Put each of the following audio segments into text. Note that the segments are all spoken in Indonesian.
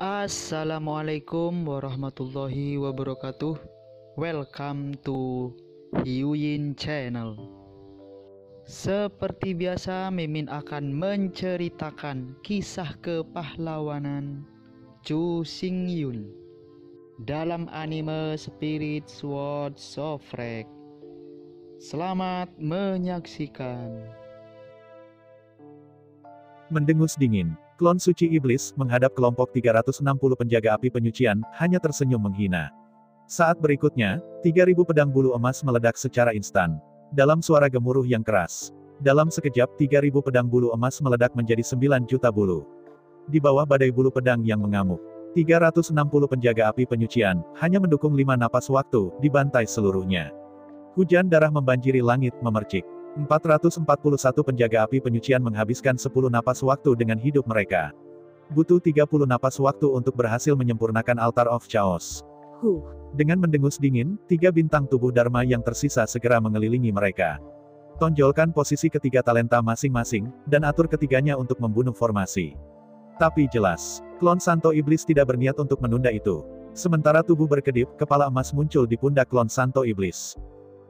Assalamualaikum warahmatullahi wabarakatuh. Welcome to Hyuyin Channel. Seperti biasa, Mimin akan menceritakan kisah kepahlawanan Chu Xingyun dalam anime Spirit Sword Sofrek. Selamat menyaksikan. Mendengus dingin, klon suci iblis menghadap kelompok 360 penjaga api penyucian, hanya tersenyum menghina. Saat berikutnya, 3.000 pedang bulu emas meledak secara instan. Dalam suara gemuruh yang keras. Dalam sekejap 3.000 pedang bulu emas meledak menjadi 9 juta bulu. Di bawah badai bulu pedang yang mengamuk. 360 penjaga api penyucian, hanya mendukung 5 napas waktu, dibantai seluruhnya. Hujan darah membanjiri langit, memercik. 441 penjaga api penyucian menghabiskan 10 napas waktu dengan hidup mereka. Butuh 30 napas waktu untuk berhasil menyempurnakan Altar of Chaos. Dengan mendengus dingin, 3 bintang tubuh Dharma yang tersisa segera mengelilingi mereka. Tonjolkan posisi ketiga talenta masing-masing, dan atur ketiganya untuk membunuh formasi. Tapi jelas, klon Santo Iblis tidak berniat untuk menunda itu. Sementara tubuh berkedip, kepala emas muncul di pundak klon Santo Iblis.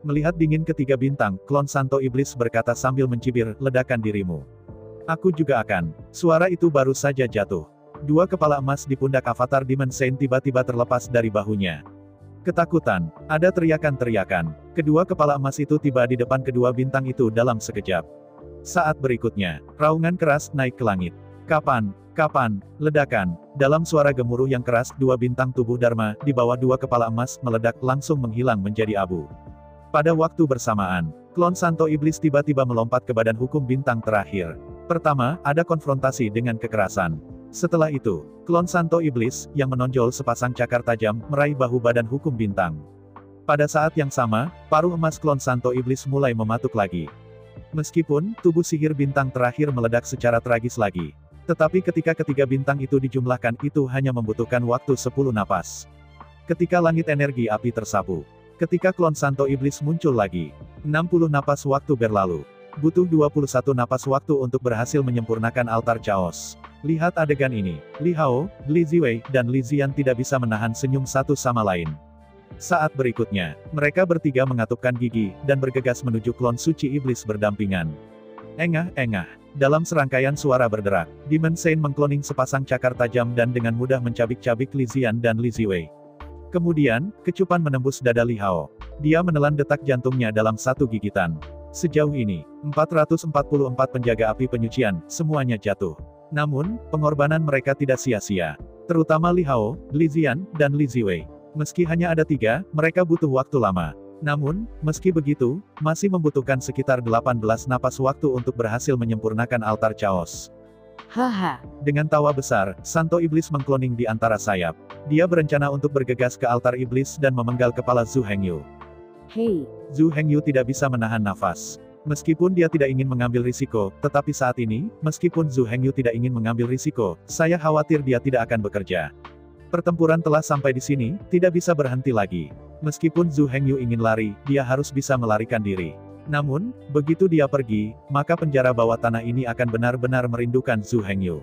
Melihat dingin ketiga bintang, klon Santo Iblis berkata sambil mencibir, ledakan dirimu. Aku juga akan. Suara itu baru saja jatuh. 2 kepala emas di pundak avatar Demon Saint tiba-tiba terlepas dari bahunya. Ketakutan, ada teriakan-teriakan. Kedua kepala emas itu tiba di depan kedua bintang itu dalam sekejap. Saat berikutnya, raungan keras naik ke langit. Kapan, ledakan. Dalam suara gemuruh yang keras, 2 bintang tubuh Dharma, di bawah 2 kepala emas, meledak langsung menghilang menjadi abu. Pada waktu bersamaan, klon Santo Iblis tiba-tiba melompat ke badan hukum bintang terakhir. Pertama, ada konfrontasi dengan kekerasan. Setelah itu, klon Santo Iblis, yang menonjol sepasang cakar tajam, meraih bahu badan hukum bintang. Pada saat yang sama, paruh emas klon Santo Iblis mulai mematuk lagi. Meskipun, tubuh sihir bintang terakhir meledak secara tragis lagi. Tetapi ketika ketiga bintang itu dijumlahkan, itu hanya membutuhkan waktu 10 napas. Ketika langit energi api tersapu. Ketika klon Santo Iblis muncul lagi. 60 napas waktu berlalu. Butuh 21 napas waktu untuk berhasil menyempurnakan Altar Chaos. Lihat adegan ini. Li Hao, Li Ziwei, dan Li Ziyan tidak bisa menahan senyum satu sama lain. Saat berikutnya, mereka bertiga mengatupkan gigi, dan bergegas menuju klon suci iblis berdampingan. Engah. Dalam serangkaian suara berderak, Demon Saint mengkloning sepasang cakar tajam dan dengan mudah mencabik-cabik Li Ziyan dan Li Ziwei. Kemudian, kecupan menembus dada Li Hao. Dia menelan detak jantungnya dalam satu gigitan. Sejauh ini, 444 penjaga api penyucian, semuanya jatuh. Namun, pengorbanan mereka tidak sia-sia. Terutama Li Hao, Li Ziyan, dan Li Ziwei. Meski hanya ada 3, mereka butuh waktu lama. Namun, meski begitu, masih membutuhkan sekitar 18 napas waktu untuk berhasil menyempurnakan Altar Chaos. Haha. Dengan tawa besar, Santo Iblis mengkloning di antara sayap. Dia berencana untuk bergegas ke altar iblis dan memenggal kepala Zhu Hengyu. Hei. Zhu Hengyu tidak bisa menahan nafas. Meskipun dia tidak ingin mengambil risiko, tetapi saat ini, meskipun Zhu Hengyu tidak ingin mengambil risiko, saya khawatir dia tidak akan bekerja. Pertempuran telah sampai di sini, tidak bisa berhenti lagi. Meskipun Zhu Hengyu ingin lari, dia harus bisa melarikan diri. Namun, begitu dia pergi, maka penjara bawah tanah ini akan benar-benar merindukan Zhu Hengyu.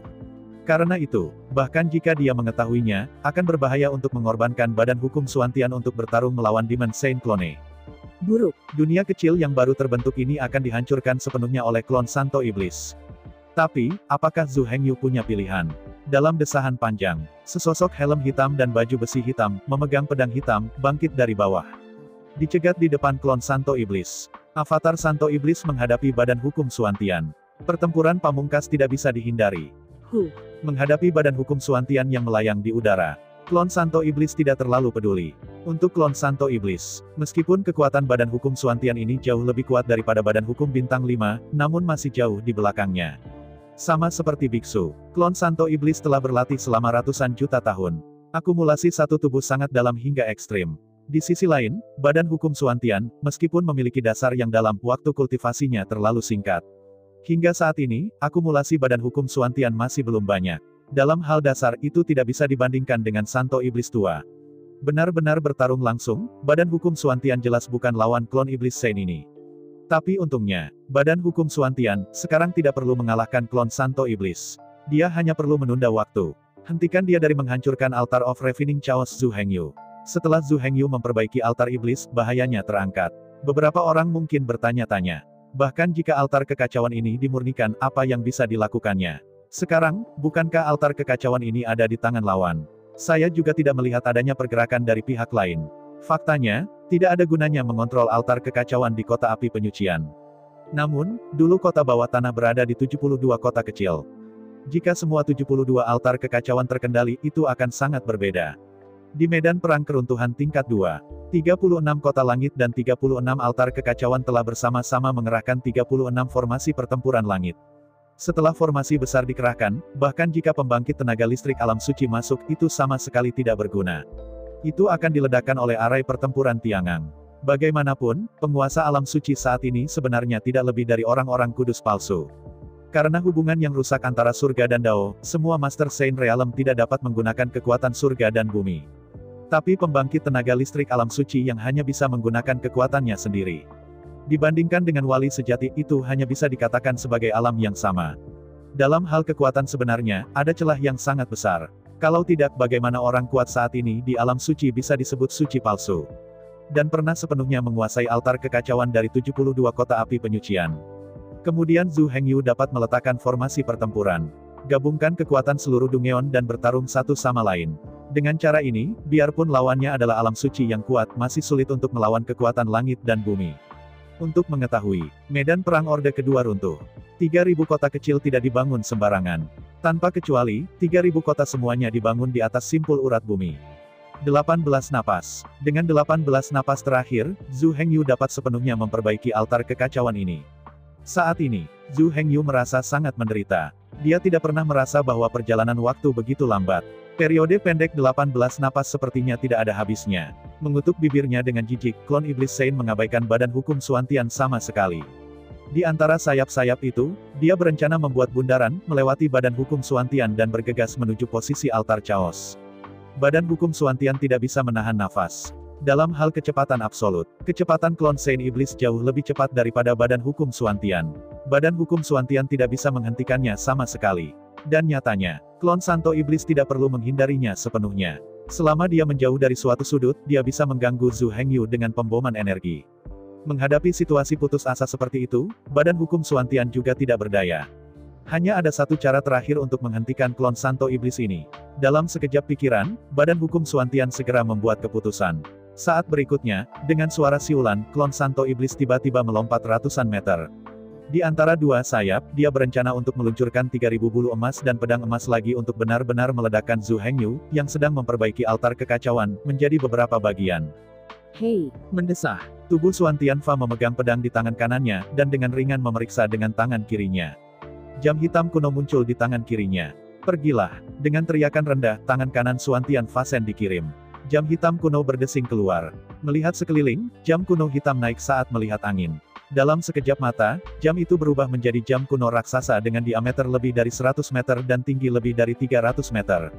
Karena itu, bahkan jika dia mengetahuinya, akan berbahaya untuk mengorbankan badan hukum Suantian untuk bertarung melawan Demon Saint Clone. Buruk. Dunia kecil yang baru terbentuk ini akan dihancurkan sepenuhnya oleh klon Santo Iblis. Tapi, apakah Zhu Hengyu punya pilihan? Dalam desahan panjang, sesosok helm hitam dan baju besi hitam, memegang pedang hitam, bangkit dari bawah. Dicegat di depan klon Santo Iblis. Avatar Santo Iblis menghadapi badan hukum Suantian. Pertempuran pamungkas tidak bisa dihindari. Menghadapi badan hukum Suantian yang melayang di udara. Klon Santo Iblis tidak terlalu peduli. Untuk klon Santo Iblis, meskipun kekuatan badan hukum Suantian ini jauh lebih kuat daripada badan hukum bintang 5, namun masih jauh di belakangnya. Sama seperti biksu, klon Santo Iblis telah berlatih selama ratusan juta tahun. Akumulasi satu tubuh sangat dalam hingga ekstrim. Di sisi lain, badan hukum Suantian, meskipun memiliki dasar yang dalam, waktu kultivasinya terlalu singkat. Hingga saat ini, akumulasi badan hukum Suantian masih belum banyak. Dalam hal dasar itu tidak bisa dibandingkan dengan Santo Iblis tua. Benar-benar bertarung langsung, badan hukum Suantian jelas bukan lawan klon Iblis Saint ini. Tapi untungnya, badan hukum Suantian, sekarang tidak perlu mengalahkan klon Santo Iblis. Dia hanya perlu menunda waktu. Hentikan dia dari menghancurkan Altar of Refining Chaos Zhu Hengyu. Setelah Zhu Hengyu memperbaiki altar iblis, bahayanya terangkat. Beberapa orang mungkin bertanya-tanya. Bahkan jika altar kekacauan ini dimurnikan, apa yang bisa dilakukannya? Sekarang, bukankah altar kekacauan ini ada di tangan lawan? Saya juga tidak melihat adanya pergerakan dari pihak lain. Faktanya, tidak ada gunanya mengontrol altar kekacauan di kota api penyucian. Namun, dulu kota bawah tanah berada di 72 kota kecil. Jika semua 72 altar kekacauan terkendali, itu akan sangat berbeda. Di medan perang keruntuhan tingkat 2, 36 kota langit dan 36 altar kekacauan telah bersama-sama mengerahkan 36 formasi pertempuran langit. Setelah formasi besar dikerahkan, bahkan jika pembangkit tenaga listrik alam suci masuk, itu sama sekali tidak berguna. Itu akan diledakkan oleh arai pertempuran Tiangang. Bagaimanapun, penguasa alam suci saat ini sebenarnya tidak lebih dari orang-orang kudus palsu. Karena hubungan yang rusak antara surga dan Dao, semua Master Saint Realm tidak dapat menggunakan kekuatan surga dan bumi. Tapi pembangkit tenaga listrik alam suci yang hanya bisa menggunakan kekuatannya sendiri. Dibandingkan dengan wali sejati, itu hanya bisa dikatakan sebagai alam yang sama. Dalam hal kekuatan sebenarnya, ada celah yang sangat besar. Kalau tidak, bagaimana orang kuat saat ini di alam suci bisa disebut suci palsu? Dan pernah sepenuhnya menguasai altar kekacauan dari 72 kota api penyucian. Kemudian Zhu Hengyu dapat meletakkan formasi pertempuran. Gabungkan kekuatan seluruh Dungeon dan bertarung satu sama lain. Dengan cara ini, biarpun lawannya adalah alam suci yang kuat, masih sulit untuk melawan kekuatan langit dan bumi. Untuk mengetahui, medan perang Orde Kedua runtuh. 3.000 kota kecil tidak dibangun sembarangan. Tanpa kecuali, 3.000 kota semuanya dibangun di atas simpul urat bumi. 18 napas. Dengan 18 napas terakhir, Zhu Hengyu dapat sepenuhnya memperbaiki altar kekacauan ini. Saat ini, Zhu Hengyu merasa sangat menderita. Dia tidak pernah merasa bahwa perjalanan waktu begitu lambat. Periode pendek 18 napas sepertinya tidak ada habisnya. Mengutuk bibirnya dengan jijik, klon iblis Saint mengabaikan badan hukum Suantian sama sekali. Di antara sayap-sayap itu, dia berencana membuat bundaran, melewati badan hukum Suantian dan bergegas menuju posisi altar Chaos. Badan hukum Suantian tidak bisa menahan nafas. Dalam hal kecepatan absolut, kecepatan klon Saint Iblis jauh lebih cepat daripada badan hukum Suantian. Badan hukum Suantian tidak bisa menghentikannya sama sekali. Dan nyatanya, klon Santo Iblis tidak perlu menghindarinya sepenuhnya. Selama dia menjauh dari suatu sudut, dia bisa mengganggu Zhu Hengyu dengan pemboman energi. Menghadapi situasi putus asa seperti itu, badan hukum Suantian juga tidak berdaya. Hanya ada satu cara terakhir untuk menghentikan klon Santo Iblis ini. Dalam sekejap pikiran, badan hukum Suantian segera membuat keputusan. Saat berikutnya, dengan suara siulan, klon Santo Iblis tiba-tiba melompat ratusan meter. Di antara dua sayap, dia berencana untuk meluncurkan 3.000 bulu emas dan pedang emas lagi untuk benar-benar meledakkan Zhu Hengyu, yang sedang memperbaiki altar kekacauan, menjadi beberapa bagian. Hei, Mendesah. Tubuh Suantian Fa memegang pedang di tangan kanannya, dan dengan ringan memeriksa dengan tangan kirinya. Jam hitam kuno muncul di tangan kirinya. Pergilah. Dengan teriakan rendah, tangan kanan Suantian Fa Sen dikirim. Jam hitam kuno berdesing keluar. Melihat sekeliling, jam kuno hitam naik saat melihat angin. Dalam sekejap mata, jam itu berubah menjadi jam kuno raksasa dengan diameter lebih dari 100 meter dan tinggi lebih dari 300 meter.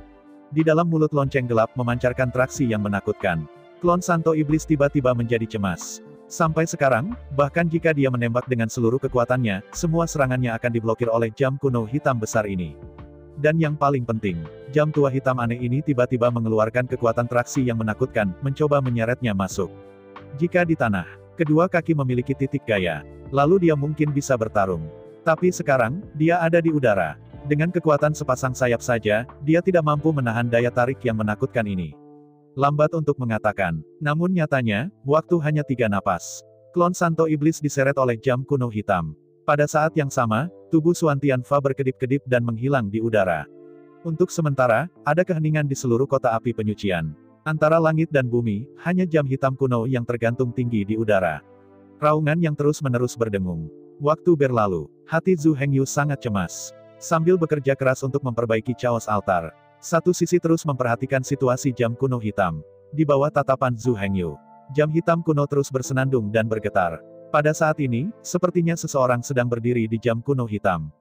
Di dalam mulut lonceng gelap memancarkan traksi yang menakutkan. Klon Santo Iblis tiba-tiba menjadi cemas. Sampai sekarang, bahkan jika dia menembak dengan seluruh kekuatannya, semua serangannya akan diblokir oleh jam kuno hitam besar ini. Dan yang paling penting, jam tua hitam aneh ini tiba-tiba mengeluarkan kekuatan traksi yang menakutkan, mencoba menyeretnya masuk. Jika di tanah, kedua kaki memiliki titik gaya. Lalu dia mungkin bisa bertarung. Tapi sekarang, dia ada di udara. Dengan kekuatan sepasang sayap saja, dia tidak mampu menahan daya tarik yang menakutkan ini. Lambat untuk mengatakan. Namun nyatanya, waktu hanya 3 napas. Klon Santo Iblis diseret oleh jam kuno hitam. Pada saat yang sama, tubuh Suantian Fa berkedip-kedip dan menghilang di udara. Untuk sementara, ada keheningan di seluruh kota api penyucian. Antara langit dan bumi, hanya jam hitam kuno yang tergantung tinggi di udara. Raungan yang terus-menerus berdengung. Waktu berlalu, hati Zhu Hengyu sangat cemas. Sambil bekerja keras untuk memperbaiki chaos altar, satu sisi terus memperhatikan situasi jam kuno hitam. Di bawah tatapan Zhu Hengyu, jam hitam kuno terus bersenandung dan bergetar. Pada saat ini, sepertinya seseorang sedang berdiri di jam kuno hitam.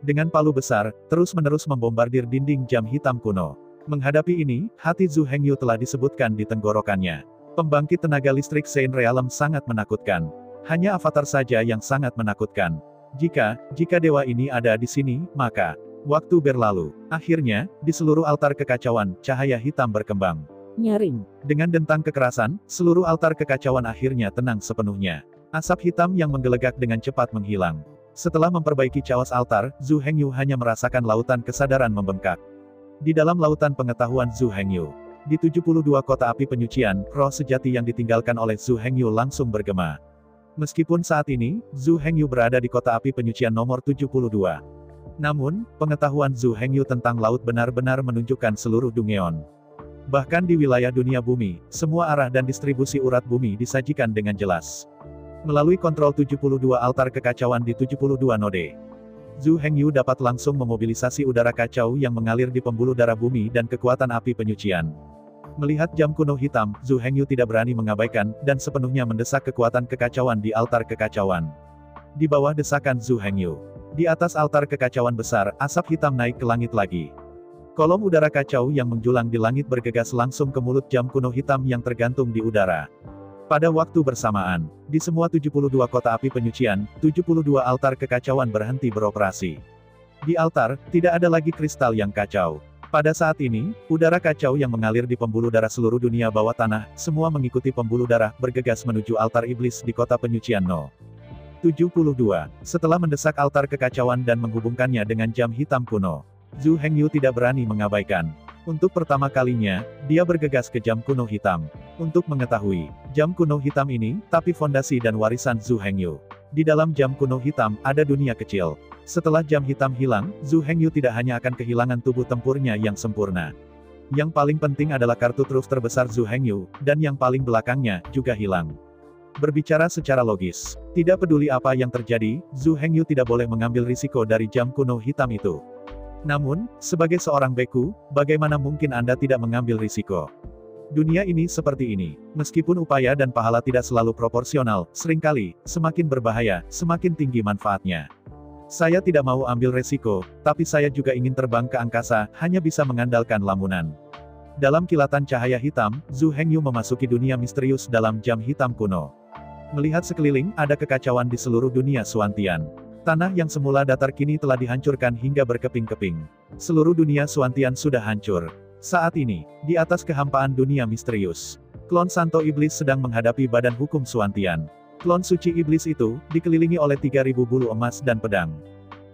Dengan palu besar, terus-menerus membombardir dinding jam hitam kuno. Menghadapi ini, hati Zhu Hengyu telah disebutkan di tenggorokannya. Pembangkit tenaga listrik Saint Realm sangat menakutkan. Hanya avatar saja yang sangat menakutkan. Jika dewa ini ada di sini, maka Waktu berlalu. Akhirnya, di seluruh altar kekacauan, cahaya hitam berkembang. Nyaring. Dengan dentang kekerasan, seluruh altar kekacauan akhirnya tenang sepenuhnya. Asap hitam yang menggelegak dengan cepat menghilang. Setelah memperbaiki chaos altar, Zhu Hengyu hanya merasakan lautan kesadaran membengkak. Di dalam lautan pengetahuan Zhu Hengyu, di 72 kota api penyucian, roh sejati yang ditinggalkan oleh Zhu Hengyu langsung bergema. Meskipun saat ini, Zhu Hengyu berada di kota api penyucian nomor 72. Namun, pengetahuan Zhu Hengyu tentang laut benar-benar menunjukkan seluruh Dungeon. Bahkan di wilayah dunia bumi, semua arah dan distribusi urat bumi disajikan dengan jelas. Melalui kontrol 72 altar kekacauan di 72 node, Zhu Hengyu dapat langsung memobilisasi udara kacau yang mengalir di pembuluh darah bumi dan kekuatan api penyucian. Melihat jam kuno hitam, Zhu Hengyu tidak berani mengabaikan, dan sepenuhnya mendesak kekuatan kekacauan di altar kekacauan. Di bawah desakan Zhu Hengyu, di atas altar kekacauan besar, asap hitam naik ke langit lagi. Kolom udara kacau yang menjulang di langit bergegas langsung ke mulut jam kuno hitam yang tergantung di udara. Pada waktu bersamaan, di semua 72 kota api penyucian, 72 altar kekacauan berhenti beroperasi. Di altar, tidak ada lagi kristal yang kacau. Pada saat ini, udara kacau yang mengalir di pembuluh darah seluruh dunia bawah tanah, semua mengikuti pembuluh darah, bergegas menuju altar iblis di kota penyucian No. 72. Setelah mendesak altar kekacauan dan menghubungkannya dengan jam hitam kuno, Zhu Hengyu tidak berani mengabaikan. Untuk pertama kalinya, dia bergegas ke jam kuno hitam. Untuk mengetahui, jam kuno hitam ini, tapi fondasi dan warisan Zhu Hengyu. Di dalam jam kuno hitam, ada dunia kecil. Setelah jam hitam hilang, Zhu Hengyu tidak hanya akan kehilangan tubuh tempurnya yang sempurna. Yang paling penting adalah kartu truf terbesar Zhu Hengyu, dan yang paling belakangnya, juga hilang. Berbicara secara logis, tidak peduli apa yang terjadi, Zhu Hengyu tidak boleh mengambil risiko dari jam kuno hitam itu. Namun, sebagai seorang beku, bagaimana mungkin Anda tidak mengambil risiko? Dunia ini seperti ini. Meskipun upaya dan pahala tidak selalu proporsional, seringkali, semakin berbahaya, semakin tinggi manfaatnya. Saya tidak mau ambil resiko, tapi saya juga ingin terbang ke angkasa, hanya bisa mengandalkan lamunan. Dalam kilatan cahaya hitam, Zhu Hengyu memasuki dunia misterius dalam jam hitam kuno. Melihat sekeliling, ada kekacauan di seluruh dunia Suantian. Tanah yang semula datar kini telah dihancurkan hingga berkeping-keping. Seluruh dunia Suantian sudah hancur. Saat ini, di atas kehampaan dunia misterius, klon Santo Iblis sedang menghadapi badan hukum Suantian. Klon suci iblis itu, dikelilingi oleh 3.000 bulu emas dan pedang.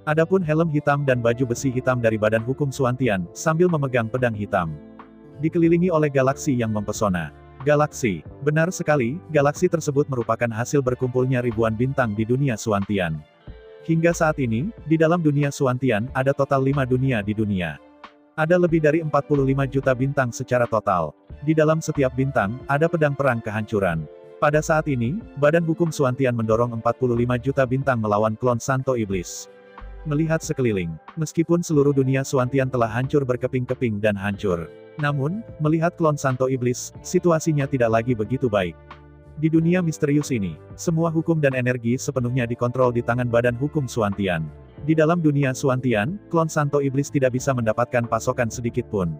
Adapun helm hitam dan baju besi hitam dari badan hukum Suantian, sambil memegang pedang hitam. Dikelilingi oleh galaksi yang mempesona. Galaksi. Benar sekali, galaksi tersebut merupakan hasil berkumpulnya ribuan bintang di dunia Suantian. Hingga saat ini, di dalam dunia Suantian, ada total 5 dunia di dunia. Ada lebih dari 45 juta bintang secara total. Di dalam setiap bintang, ada pedang perang kehancuran. Pada saat ini, badan hukum Suantian mendorong 45 juta bintang melawan klon Santo Iblis. Melihat sekeliling, meskipun seluruh dunia Suantian telah hancur berkeping-keping dan hancur. Namun, melihat klon Santo Iblis, situasinya tidak lagi begitu baik. Di dunia misterius ini, semua hukum dan energi sepenuhnya dikontrol di tangan badan hukum Suantian. Di dalam dunia Suantian, klon Santo Iblis tidak bisa mendapatkan pasokan sedikit pun.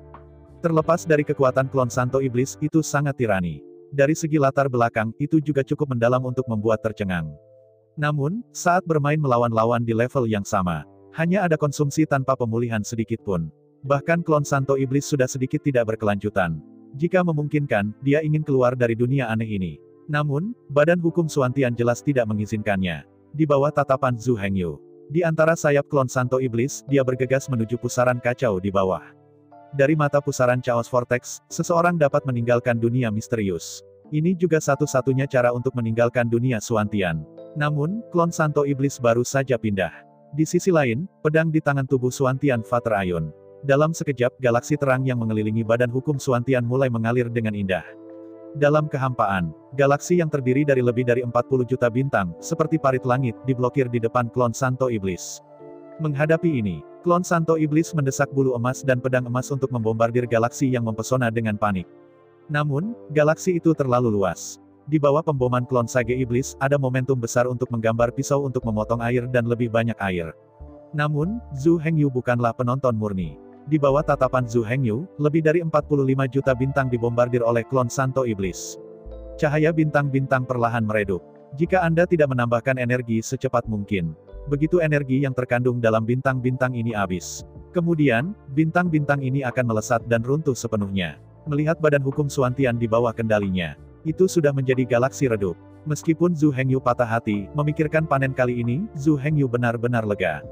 Terlepas dari kekuatan klon Santo Iblis, itu sangat tirani. Dari segi latar belakang, itu juga cukup mendalam untuk membuat tercengang. Namun, saat bermain melawan lawan di level yang sama, hanya ada konsumsi tanpa pemulihan sedikit pun. Bahkan klon Santo Iblis sudah sedikit tidak berkelanjutan. Jika memungkinkan, dia ingin keluar dari dunia aneh ini. Namun, badan hukum Suantian jelas tidak mengizinkannya. Di bawah tatapan Zhu Hengyu, di antara sayap klon Santo Iblis, dia bergegas menuju pusaran kacau di bawah. Dari mata pusaran Chaos Vortex, seseorang dapat meninggalkan dunia misterius. Ini juga satu-satunya cara untuk meninggalkan dunia Suantian. Namun, klon Santo Iblis baru saja pindah. Di sisi lain, pedang di tangan tubuh Suantian Vater Aion. Dalam sekejap, galaksi terang yang mengelilingi badan hukum Suantian mulai mengalir dengan indah. Dalam kehampaan, galaksi yang terdiri dari lebih dari 40 juta bintang, seperti parit langit, diblokir di depan klon Santo Iblis. Menghadapi ini, klon Santo Iblis mendesak bulu emas dan pedang emas untuk membombardir galaksi yang mempesona dengan panik. Namun, galaksi itu terlalu luas. Di bawah pemboman klon Sage Iblis, ada momentum besar untuk menggambar pisau untuk memotong air dan lebih banyak air. Namun, Zhu Hengyu bukanlah penonton murni. Di bawah tatapan Zhu Hengyu, lebih dari 45 juta bintang dibombardir oleh klon Santo Iblis. Cahaya bintang-bintang perlahan meredup. Jika Anda tidak menambahkan energi secepat mungkin, begitu energi yang terkandung dalam bintang-bintang ini habis. Kemudian, bintang-bintang ini akan melesat dan runtuh sepenuhnya. Melihat badan hukum Suantian di bawah kendalinya, itu sudah menjadi galaksi redup. Meskipun Zhu Hengyu patah hati, memikirkan panen kali ini, Zhu Hengyu benar-benar lega.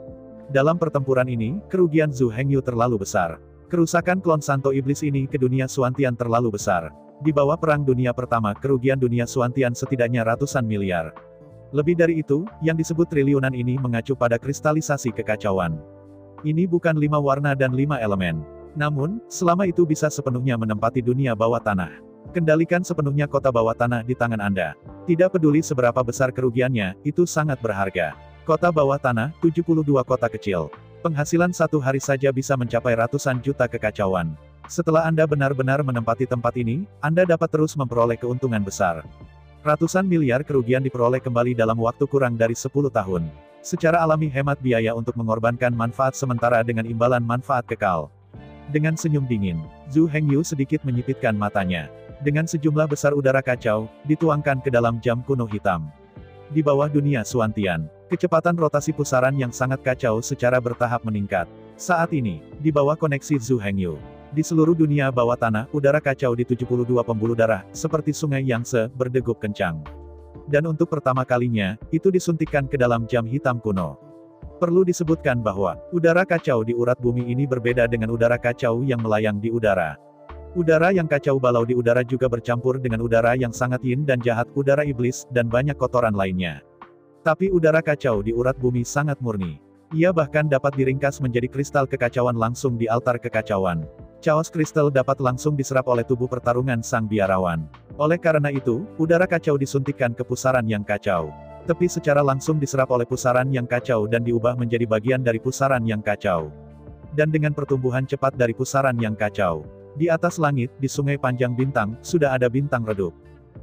Dalam pertempuran ini, kerugian Zhu Hengyu terlalu besar. Kerusakan klon Santo Iblis ini ke dunia Suantian terlalu besar. Di bawah Perang Dunia Pertama, kerugian dunia Suantian setidaknya ratusan miliar. Lebih dari itu, yang disebut triliunan ini mengacu pada kristalisasi kekacauan. Ini bukan 5 warna dan 5 elemen. Namun, selama itu bisa sepenuhnya menempati dunia bawah tanah. Kendalikan sepenuhnya kota bawah tanah di tangan Anda. Tidak peduli seberapa besar kerugiannya, itu sangat berharga. Kota bawah tanah, 72 kota kecil. Penghasilan satu hari saja bisa mencapai ratusan juta kekacauan. Setelah Anda benar-benar menempati tempat ini, Anda dapat terus memperoleh keuntungan besar. Ratusan miliar kerugian diperoleh kembali dalam waktu kurang dari 10 tahun. Secara alami hemat biaya untuk mengorbankan manfaat sementara dengan imbalan manfaat kekal. Dengan senyum dingin, Zhu Hengyu sedikit menyipitkan matanya. Dengan sejumlah besar udara kacau, dituangkan ke dalam jam kuno hitam. Di bawah dunia Suantian, kecepatan rotasi pusaran yang sangat kacau secara bertahap meningkat. Saat ini, di bawah koneksi Zhu Hengyu, di seluruh dunia bawah tanah, udara kacau di 72 pembuluh darah, seperti sungai Yangtze, berdegup kencang. Dan untuk pertama kalinya, itu disuntikkan ke dalam jam hitam kuno. Perlu disebutkan bahwa, udara kacau di urat bumi ini berbeda dengan udara kacau yang melayang di udara. Udara yang kacau balau di udara juga bercampur dengan udara yang sangat yin dan jahat, udara iblis, dan banyak kotoran lainnya. Tapi udara kacau di urat bumi sangat murni. Ia bahkan dapat diringkas menjadi kristal kekacauan langsung di altar kekacauan. Chaos kristal dapat langsung diserap oleh tubuh pertarungan sang biarawan. Oleh karena itu, udara kacau disuntikkan ke pusaran yang kacau. Tepi secara langsung diserap oleh pusaran yang kacau dan diubah menjadi bagian dari pusaran yang kacau. Dan dengan pertumbuhan cepat dari pusaran yang kacau, di atas langit, di sungai panjang bintang, sudah ada bintang redup.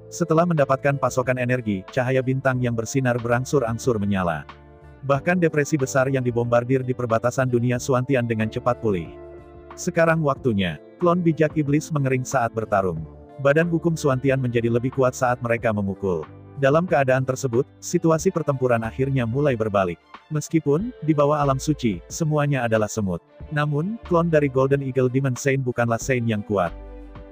Setelah mendapatkan pasokan energi, cahaya bintang yang bersinar berangsur-angsur menyala. Bahkan depresi besar yang dibombardir di perbatasan dunia Suantian dengan cepat pulih. Sekarang waktunya, klon bijak iblis mengering saat bertarung. Badan hukum Suantian menjadi lebih kuat saat mereka memukul. Dalam keadaan tersebut, situasi pertempuran akhirnya mulai berbalik. Meskipun, di bawah alam suci, semuanya adalah semut. Namun, klon dari Golden Eagle Demon Saint bukanlah Saint yang kuat.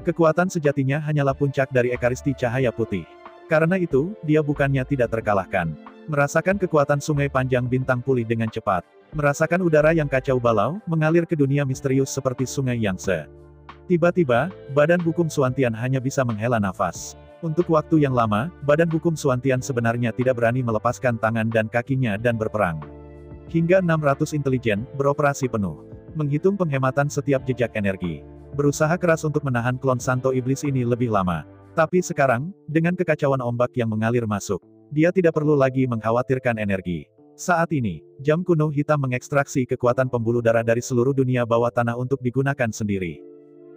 Kekuatan sejatinya hanyalah puncak dari ekaristi cahaya putih. Karena itu, dia bukannya tidak terkalahkan. Merasakan kekuatan sungai panjang bintang pulih dengan cepat. Merasakan udara yang kacau balau, mengalir ke dunia misterius seperti sungai Yangtze. Tiba-tiba, badan hukum Suantian hanya bisa menghela nafas. Untuk waktu yang lama, badan hukum Suantian sebenarnya tidak berani melepaskan tangan dan kakinya dan berperang. Hingga 600 intelijen, beroperasi penuh. Menghitung penghematan setiap jejak energi. Berusaha keras untuk menahan klon Santo Iblis ini lebih lama. Tapi sekarang, dengan kekacauan ombak yang mengalir masuk, dia tidak perlu lagi mengkhawatirkan energi. Saat ini, jam kuno hitam mengekstraksi kekuatan pembuluh darah dari seluruh dunia bawah tanah untuk digunakan sendiri.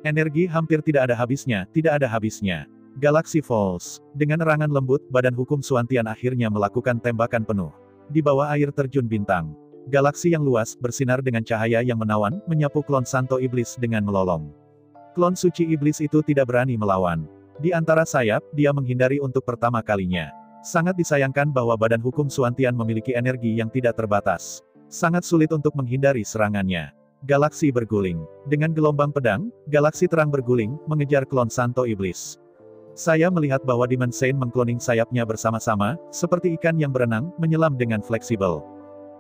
Energi hampir tidak ada habisnya, tidak ada habisnya. Galaxy Falls. Dengan erangan lembut, badan hukum Suantian akhirnya melakukan tembakan penuh. Di bawah air terjun bintang. Galaksi yang luas, bersinar dengan cahaya yang menawan, menyapu klon Santo Iblis dengan melolong. Klon suci iblis itu tidak berani melawan. Di antara sayap, dia menghindari untuk pertama kalinya. Sangat disayangkan bahwa badan hukum Suantian memiliki energi yang tidak terbatas. Sangat sulit untuk menghindari serangannya. Galaksi berguling. Dengan gelombang pedang, galaksi terang berguling, mengejar klon Santo Iblis. Saya melihat bahwa Demon Saint mengkloning sayapnya bersama-sama, seperti ikan yang berenang, menyelam dengan fleksibel.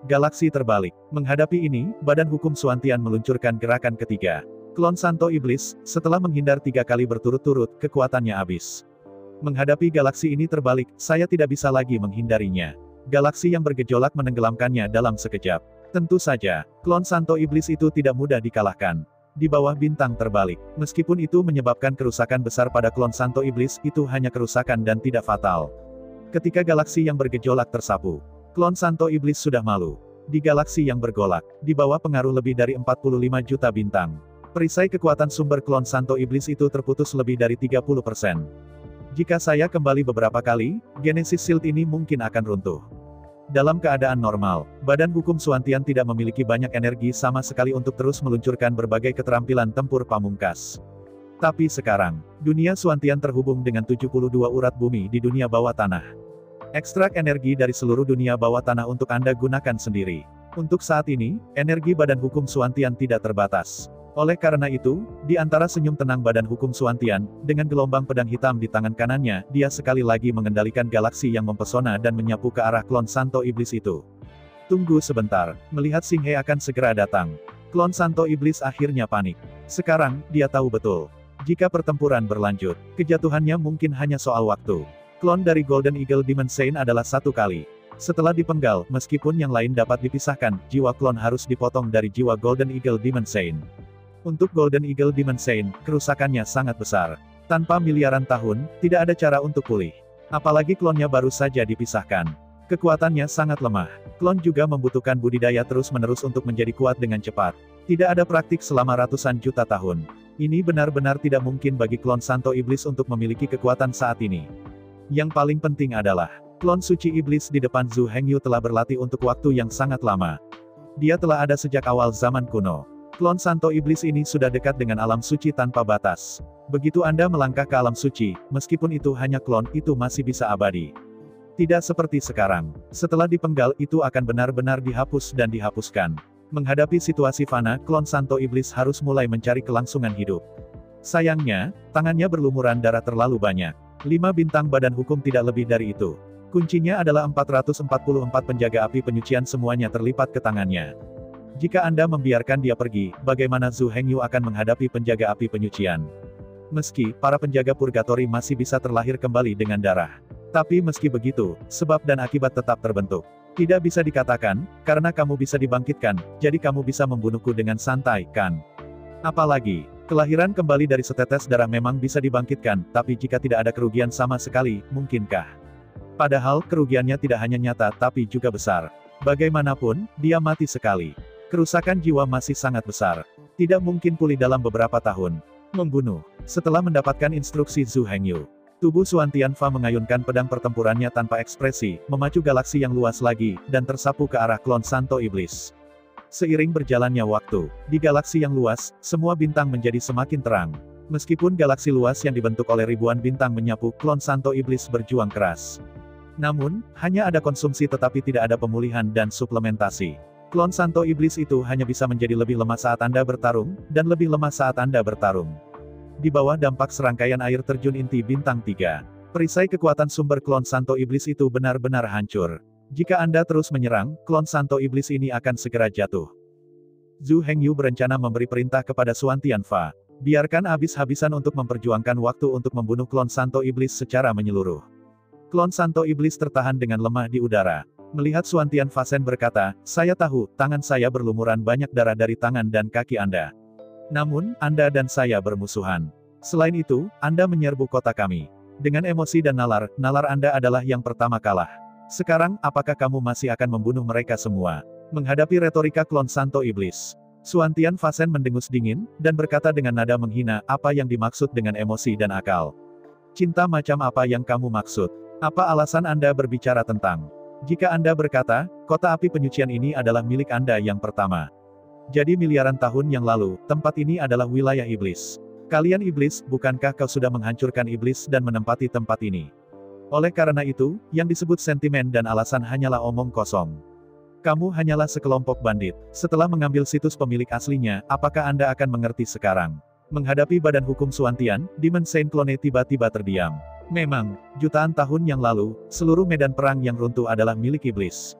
Galaksi terbalik. Menghadapi ini, badan hukum Suantian meluncurkan gerakan ketiga. Klon Santo Iblis, setelah menghindar 3 kali berturut-turut, kekuatannya habis. Menghadapi galaksi ini terbalik, saya tidak bisa lagi menghindarinya. Galaksi yang bergejolak menenggelamkannya dalam sekejap. Tentu saja, klon Santo Iblis itu tidak mudah dikalahkan. Di bawah bintang terbalik, meskipun itu menyebabkan kerusakan besar pada klon Santo Iblis, itu hanya kerusakan dan tidak fatal. Ketika galaksi yang bergejolak tersapu, klon Santo Iblis sudah malu. Di galaksi yang bergolak, di bawah pengaruh lebih dari 45 juta bintang. Perisai kekuatan sumber klon Santo Iblis itu terputus lebih dari 30%. Jika saya kembali beberapa kali, Genesis Shield ini mungkin akan runtuh. Dalam keadaan normal, badan hukum Suantian tidak memiliki banyak energi sama sekali untuk terus meluncurkan berbagai keterampilan tempur pamungkas. Tapi sekarang, dunia Suantian terhubung dengan 72 urat bumi di dunia bawah tanah. Ekstrak energi dari seluruh dunia bawah tanah untuk Anda gunakan sendiri. Untuk saat ini, energi Badan Hukum Suantian tidak terbatas. Oleh karena itu, di antara senyum tenang Badan Hukum Suantian, dengan gelombang pedang hitam di tangan kanannya, dia sekali lagi mengendalikan galaksi yang mempesona dan menyapu ke arah klon Santo Iblis itu. Tunggu sebentar, melihat Xing He akan segera datang. Klon Santo Iblis akhirnya panik. Sekarang, dia tahu betul. Jika pertempuran berlanjut, kejatuhannya mungkin hanya soal waktu. Klon dari Golden Eagle Demon Saint adalah satu kali. Setelah dipenggal, meskipun yang lain dapat dipisahkan, jiwa klon harus dipotong dari jiwa Golden Eagle Demon Saint. Untuk Golden Eagle Demon Saint, kerusakannya sangat besar. Tanpa miliaran tahun, tidak ada cara untuk pulih. Apalagi klonnya baru saja dipisahkan. Kekuatannya sangat lemah. Klon juga membutuhkan budidaya terus-menerus untuk menjadi kuat dengan cepat. Tidak ada praktik selama ratusan juta tahun. Ini benar-benar tidak mungkin bagi klon Santo Iblis untuk memiliki kekuatan saat ini. Yang paling penting adalah, klon suci iblis di depan Zhu Hengyu telah berlatih untuk waktu yang sangat lama. Dia telah ada sejak awal zaman kuno. Klon Santo Iblis ini sudah dekat dengan alam suci tanpa batas. Begitu Anda melangkah ke alam suci, meskipun itu hanya klon, itu masih bisa abadi. Tidak seperti sekarang. Setelah dipenggal, itu akan benar-benar dihapus dan dihapuskan. Menghadapi situasi fana, klon Santo Iblis harus mulai mencari kelangsungan hidup. Sayangnya, tangannya berlumuran darah terlalu banyak. 5 bintang Badan Hukum tidak lebih dari itu. Kuncinya adalah 444 penjaga api penyucian, semuanya terlipat ke tangannya. Jika Anda membiarkan dia pergi, bagaimana Zhu Hengyu akan menghadapi penjaga api penyucian? Meski, para penjaga purgatori masih bisa terlahir kembali dengan darah. Tapi meski begitu, sebab dan akibat tetap terbentuk. Tidak bisa dikatakan, karena kamu bisa dibangkitkan, jadi kamu bisa membunuhku dengan santai, kan? Apalagi, kelahiran kembali dari setetes darah memang bisa dibangkitkan, tapi jika tidak ada kerugian sama sekali, mungkinkah? Padahal, kerugiannya tidak hanya nyata, tapi juga besar. Bagaimanapun, dia mati sekali. Kerusakan jiwa masih sangat besar. Tidak mungkin pulih dalam beberapa tahun. Membunuh. Setelah mendapatkan instruksi Zhu Hengyu, tubuh Suantian Fa mengayunkan pedang pertempurannya tanpa ekspresi, memacu galaksi yang luas lagi, dan tersapu ke arah klon Santo Iblis. Seiring berjalannya waktu, di galaksi yang luas, semua bintang menjadi semakin terang. Meskipun galaksi luas yang dibentuk oleh ribuan bintang menyapu, klon Santo Iblis berjuang keras. Namun, hanya ada konsumsi tetapi tidak ada pemulihan dan suplementasi. Klon Santo Iblis itu hanya bisa menjadi lebih lemah saat Anda bertarung, dan lebih lemah saat Anda bertarung. Di bawah dampak serangkaian air terjun inti bintang 3, perisai kekuatan sumber klon Santo Iblis itu benar-benar hancur. Jika Anda terus menyerang, klon Santo Iblis ini akan segera jatuh. Zhu Hengyu berencana memberi perintah kepada Suantian Fa. Biarkan habis-habisan untuk memperjuangkan waktu untuk membunuh klon Santo Iblis secara menyeluruh. Klon Santo Iblis tertahan dengan lemah di udara. Melihat Suantian Fa Sen berkata, saya tahu, tangan saya berlumuran banyak darah dari tangan dan kaki Anda. Namun, Anda dan saya bermusuhan. Selain itu, Anda menyerbu kota kami. Dengan emosi dan nalar Anda adalah yang pertama kalah. Sekarang, apakah kamu masih akan membunuh mereka semua? Menghadapi retorika klon Santo Iblis, Suantian Fa Sen mendengus dingin, dan berkata dengan nada menghina, apa yang dimaksud dengan emosi dan akal? Cinta macam apa yang kamu maksud? Apa alasan Anda berbicara tentang? Jika Anda berkata, kota api penyucian ini adalah milik Anda yang pertama. Jadi miliaran tahun yang lalu, tempat ini adalah wilayah iblis. Kalian iblis, bukankah kau sudah menghancurkan iblis dan menempati tempat ini? Oleh karena itu, yang disebut sentimen dan alasan hanyalah omong kosong. Kamu hanyalah sekelompok bandit. Setelah mengambil situs pemilik aslinya, apakah Anda akan mengerti sekarang? Menghadapi Badan Hukum Suantian, Demon Saint Clone tiba-tiba terdiam. Memang, jutaan tahun yang lalu, seluruh medan perang yang runtuh adalah milik iblis.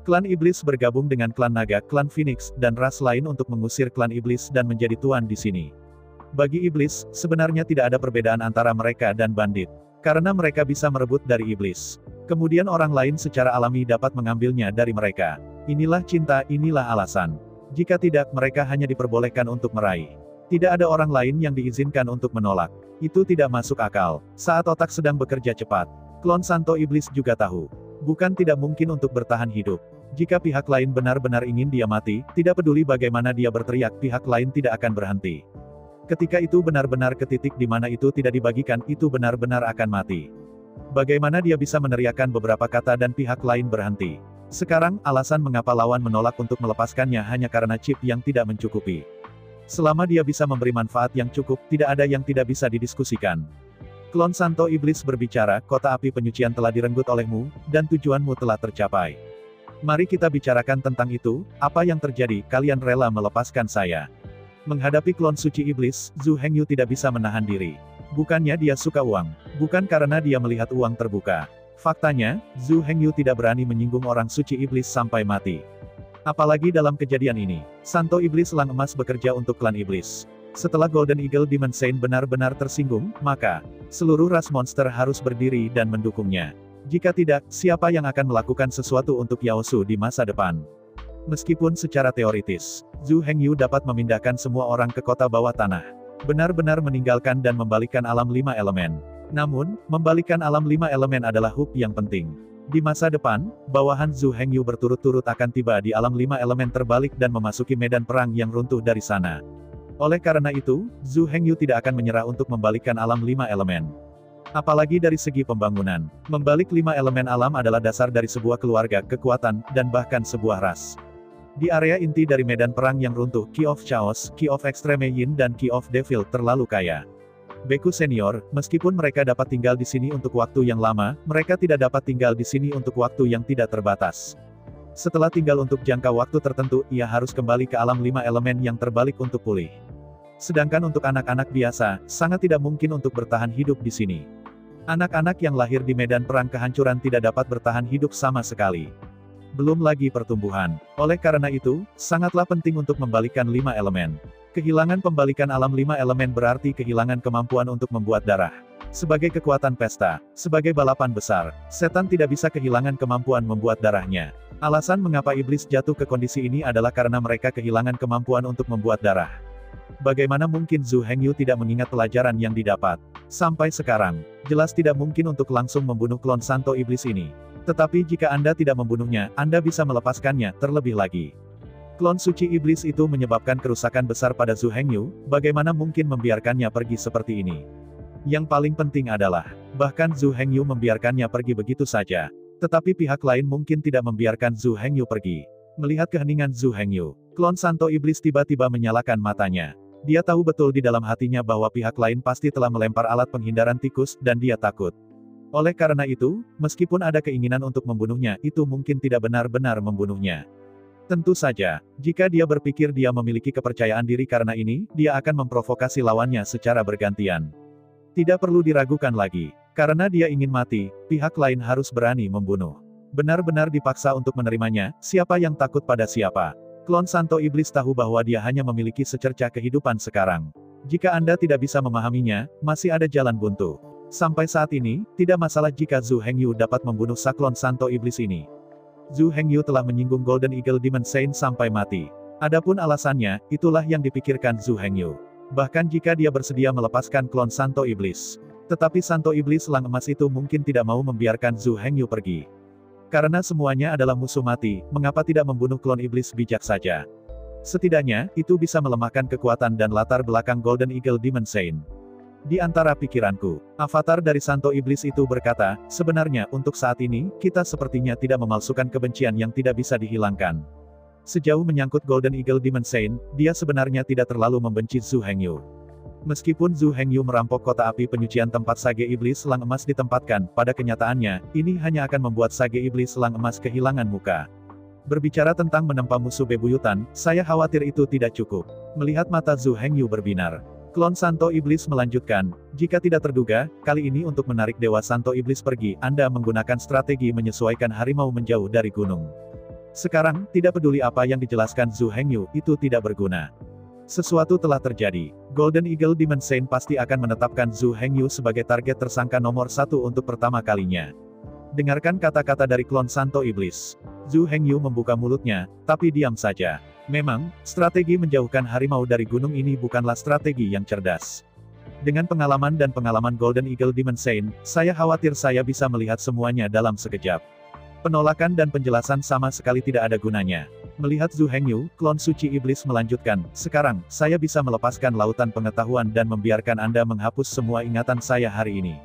Klan iblis bergabung dengan klan naga, klan Phoenix, dan ras lain untuk mengusir klan iblis dan menjadi tuan di sini. Bagi iblis, sebenarnya tidak ada perbedaan antara mereka dan bandit. Karena mereka bisa merebut dari iblis. Kemudian orang lain secara alami dapat mengambilnya dari mereka. Inilah cinta, inilah alasan. Jika tidak, mereka hanya diperbolehkan untuk meraih. Tidak ada orang lain yang diizinkan untuk menolak. Itu tidak masuk akal. Saat otak sedang bekerja cepat, klon Santo Iblis juga tahu. Bukan tidak mungkin untuk bertahan hidup. Jika pihak lain benar-benar ingin dia mati, tidak peduli bagaimana dia berteriak, pihak lain tidak akan berhenti. Ketika itu benar-benar ke titik di mana itu tidak dibagikan, itu benar-benar akan mati. Bagaimana dia bisa meneriakkan beberapa kata dan pihak lain berhenti? Sekarang, alasan mengapa lawan menolak untuk melepaskannya hanya karena chip yang tidak mencukupi. Selama dia bisa memberi manfaat yang cukup, tidak ada yang tidak bisa didiskusikan. Klon Santo Iblis berbicara, kota api penyucian telah direnggut olehmu, dan tujuanmu telah tercapai. Mari kita bicarakan tentang itu, apa yang terjadi, kalian rela melepaskan saya. Menghadapi klon suci iblis, Zhu Hengyu tidak bisa menahan diri. Bukannya dia suka uang, bukan karena dia melihat uang terbuka. Faktanya, Zhu Hengyu tidak berani menyinggung orang suci iblis sampai mati. Apalagi dalam kejadian ini, Santo Iblis Elang Emas bekerja untuk klan iblis. Setelah Golden Eagle Demon Saint benar-benar tersinggung, maka seluruh ras monster harus berdiri dan mendukungnya. Jika tidak, siapa yang akan melakukan sesuatu untuk Yaosu di masa depan? Meskipun secara teoritis, Zhu Hengyu dapat memindahkan semua orang ke kota bawah tanah. Benar-benar meninggalkan dan membalikan alam 5 elemen. Namun, membalikan alam 5 elemen adalah hub yang penting. Di masa depan, bawahan Zhu Hengyu berturut-turut akan tiba di alam 5 elemen terbalik dan memasuki medan perang yang runtuh dari sana. Oleh karena itu, Zhu Hengyu tidak akan menyerah untuk membalikkan alam 5 elemen. Apalagi dari segi pembangunan, membalik 5 elemen alam adalah dasar dari sebuah keluarga, kekuatan, dan bahkan sebuah ras. Di area inti dari medan perang yang runtuh, Key of Chaos, Key of Extreme Yin dan Key of Devil terlalu kaya. Beku senior, meskipun mereka dapat tinggal di sini untuk waktu yang lama, mereka tidak dapat tinggal di sini untuk waktu yang tidak terbatas. Setelah tinggal untuk jangka waktu tertentu, ia harus kembali ke alam 5 elemen yang terbalik untuk pulih. Sedangkan untuk anak-anak biasa, sangat tidak mungkin untuk bertahan hidup di sini. Anak-anak yang lahir di medan perang kehancuran tidak dapat bertahan hidup sama sekali. Belum lagi pertumbuhan. Oleh karena itu, sangatlah penting untuk membalikkan 5 elemen. Kehilangan pembalikan alam 5 elemen berarti kehilangan kemampuan untuk membuat darah. Sebagai kekuatan pesta, sebagai balapan besar, setan tidak bisa kehilangan kemampuan membuat darahnya. Alasan mengapa iblis jatuh ke kondisi ini adalah karena mereka kehilangan kemampuan untuk membuat darah. Bagaimana mungkin Zhu Hengyu tidak mengingat pelajaran yang didapat? Sampai sekarang, jelas tidak mungkin untuk langsung membunuh klon Santo Iblis ini. Tetapi jika Anda tidak membunuhnya, Anda bisa melepaskannya, terlebih lagi. Klon suci iblis itu menyebabkan kerusakan besar pada Zhu Hengyu, bagaimana mungkin membiarkannya pergi seperti ini? Yang paling penting adalah, bahkan Zhu Hengyu membiarkannya pergi begitu saja. Tetapi pihak lain mungkin tidak membiarkan Zhu Hengyu pergi. Melihat keheningan Zhu Hengyu, klon Santo Iblis tiba-tiba menyalakan matanya. Dia tahu betul di dalam hatinya bahwa pihak lain pasti telah melempar alat penghindaran tikus, dan dia takut. Oleh karena itu, meskipun ada keinginan untuk membunuhnya, itu mungkin tidak benar-benar membunuhnya. Tentu saja, jika dia berpikir dia memiliki kepercayaan diri karena ini, dia akan memprovokasi lawannya secara bergantian. Tidak perlu diragukan lagi. Karena dia ingin mati, pihak lain harus berani membunuh. Benar-benar dipaksa untuk menerimanya, siapa yang takut pada siapa. Klon Santo Iblis tahu bahwa dia hanya memiliki secercah kehidupan sekarang. Jika Anda tidak bisa memahaminya, masih ada jalan buntu. Sampai saat ini, tidak masalah jika Zhu Hengyu dapat membunuh Klon Santo Iblis ini. Zhu Hengyu telah menyinggung Golden Eagle Demon Saint sampai mati. Adapun alasannya, itulah yang dipikirkan Zhu Hengyu. Bahkan jika dia bersedia melepaskan klon Santo Iblis. Tetapi Santo Iblis Elang Emas itu mungkin tidak mau membiarkan Zhu Hengyu pergi. Karena semuanya adalah musuh mati, mengapa tidak membunuh klon iblis bijak saja? Setidaknya, itu bisa melemahkan kekuatan dan latar belakang Golden Eagle Demon Saint. Di antara pikiranku, avatar dari Santo Iblis itu berkata, sebenarnya, untuk saat ini, kita sepertinya tidak memalsukan kebencian yang tidak bisa dihilangkan. Sejauh menyangkut Golden Eagle Demon Saint, dia sebenarnya tidak terlalu membenci Zhu Hengyu. Meskipun Zhu Hengyu merampok kota api penyucian tempat sage iblis Elang Emas ditempatkan, pada kenyataannya, ini hanya akan membuat sage iblis Elang Emas kehilangan muka. Berbicara tentang menempa musuh bebuyutan, saya khawatir itu tidak cukup. Melihat mata Zhu Hengyu berbinar. Klon Santo Iblis melanjutkan, jika tidak terduga, kali ini untuk menarik Dewa Santo Iblis pergi, Anda menggunakan strategi menyesuaikan harimau menjauh dari gunung. Sekarang, tidak peduli apa yang dijelaskan Zhu Hengyu, itu tidak berguna. Sesuatu telah terjadi. Golden Eagle Demon Saint pasti akan menetapkan Zhu Hengyu sebagai target tersangka nomor 1 untuk pertama kalinya. Dengarkan kata-kata dari klon Santo Iblis. Zhu Hengyu membuka mulutnya, tapi diam saja. Memang, strategi menjauhkan harimau dari gunung ini bukanlah strategi yang cerdas. Dengan pengalaman dan pengalaman Golden Eagle Demon Saint, saya khawatir saya bisa melihat semuanya dalam sekejap. Penolakan dan penjelasan sama sekali tidak ada gunanya. Melihat Zhu Hengyu, klon suci iblis melanjutkan, sekarang, saya bisa melepaskan lautan pengetahuan dan membiarkan Anda menghapus semua ingatan saya hari ini.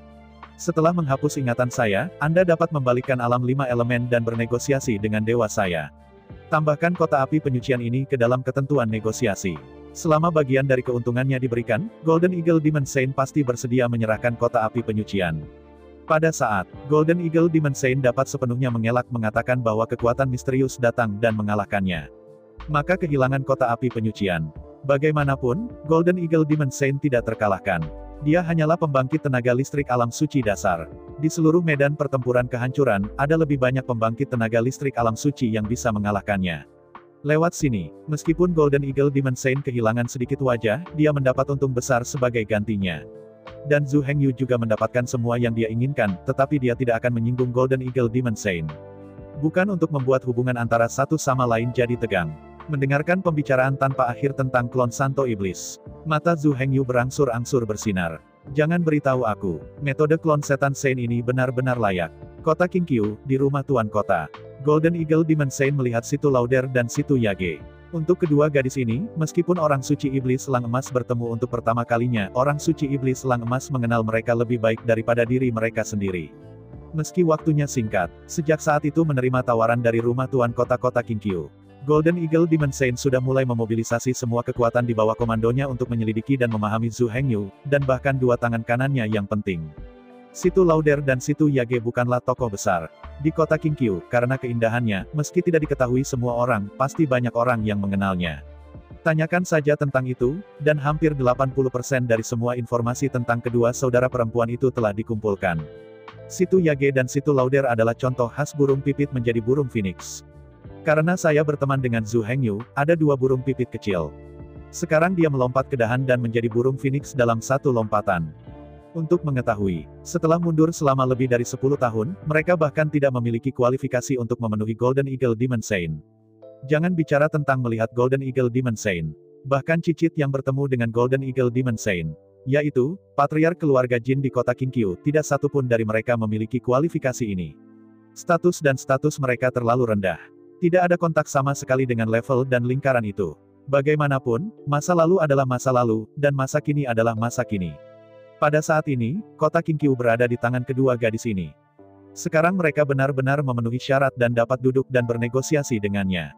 Setelah menghapus ingatan saya, Anda dapat membalikkan alam 5 elemen dan bernegosiasi dengan dewa saya. Tambahkan kota api penyucian ini ke dalam ketentuan negosiasi. Selama bagian dari keuntungannya diberikan, Golden Eagle Demon Saint pasti bersedia menyerahkan kota api penyucian. Pada saat Golden Eagle Demon Saint dapat sepenuhnya mengelak mengatakan bahwa kekuatan misterius datang dan mengalahkannya, maka kehilangan kota api penyucian. Bagaimanapun, Golden Eagle Demon Saint tidak terkalahkan. Dia hanyalah pembangkit tenaga listrik alam suci dasar. Di seluruh medan pertempuran kehancuran, ada lebih banyak pembangkit tenaga listrik alam suci yang bisa mengalahkannya. Lewat sini, meskipun Golden Eagle Demon Saint kehilangan sedikit wajah, dia mendapat untung besar sebagai gantinya. Dan Zhu Hengyu juga mendapatkan semua yang dia inginkan, tetapi dia tidak akan menyinggung Golden Eagle Demon Saint. Bukan untuk membuat hubungan antara satu sama lain jadi tegang. Mendengarkan pembicaraan tanpa akhir tentang klon Santo Iblis, mata Zhu Hengyu berangsur-angsur bersinar. Jangan beritahu aku, metode klon setan Saint ini benar-benar layak. Kota Qingqiu, di rumah Tuan Kota. Golden Eagle Demon Saint melihat Situ Lauder dan Situ Yage. Untuk kedua gadis ini, meskipun orang suci Iblis Selang Emas bertemu untuk pertama kalinya, orang suci Iblis Selang Emas mengenal mereka lebih baik daripada diri mereka sendiri. Meski waktunya singkat, sejak saat itu menerima tawaran dari rumah Tuan Kota Qingqiu, Golden Eagle Demon Saint sudah mulai memobilisasi semua kekuatan di bawah komandonya untuk menyelidiki dan memahami Zhu Hengyu, dan bahkan dua tangan kanannya yang penting. Situ Lauder dan Situ Yage bukanlah tokoh besar di kota Qingqiu, karena keindahannya, meski tidak diketahui semua orang, pasti banyak orang yang mengenalnya. Tanyakan saja tentang itu, dan hampir 80% dari semua informasi tentang kedua saudara perempuan itu telah dikumpulkan. Situ Yage dan Situ Lauder adalah contoh khas burung pipit menjadi burung phoenix. Karena saya berteman dengan Zhu Hengyu, ada dua burung pipit kecil. Sekarang dia melompat ke dahan dan menjadi burung phoenix dalam satu lompatan. Untuk mengetahui, setelah mundur selama lebih dari 10 tahun, mereka bahkan tidak memiliki kualifikasi untuk memenuhi Golden Eagle Demon Saint. Jangan bicara tentang melihat Golden Eagle Demon Saint. Bahkan cicit yang bertemu dengan Golden Eagle Demon Saint, yaitu patriark keluarga Jin di kota Qingqiu, tidak satupun dari mereka memiliki kualifikasi ini. Status mereka terlalu rendah. Tidak ada kontak sama sekali dengan level dan lingkaran itu. Bagaimanapun, masa lalu adalah masa lalu, dan masa kini adalah masa kini. Pada saat ini, kota Qingqiu berada di tangan kedua gadis ini. Sekarang mereka benar-benar memenuhi syarat dan dapat duduk dan bernegosiasi dengannya.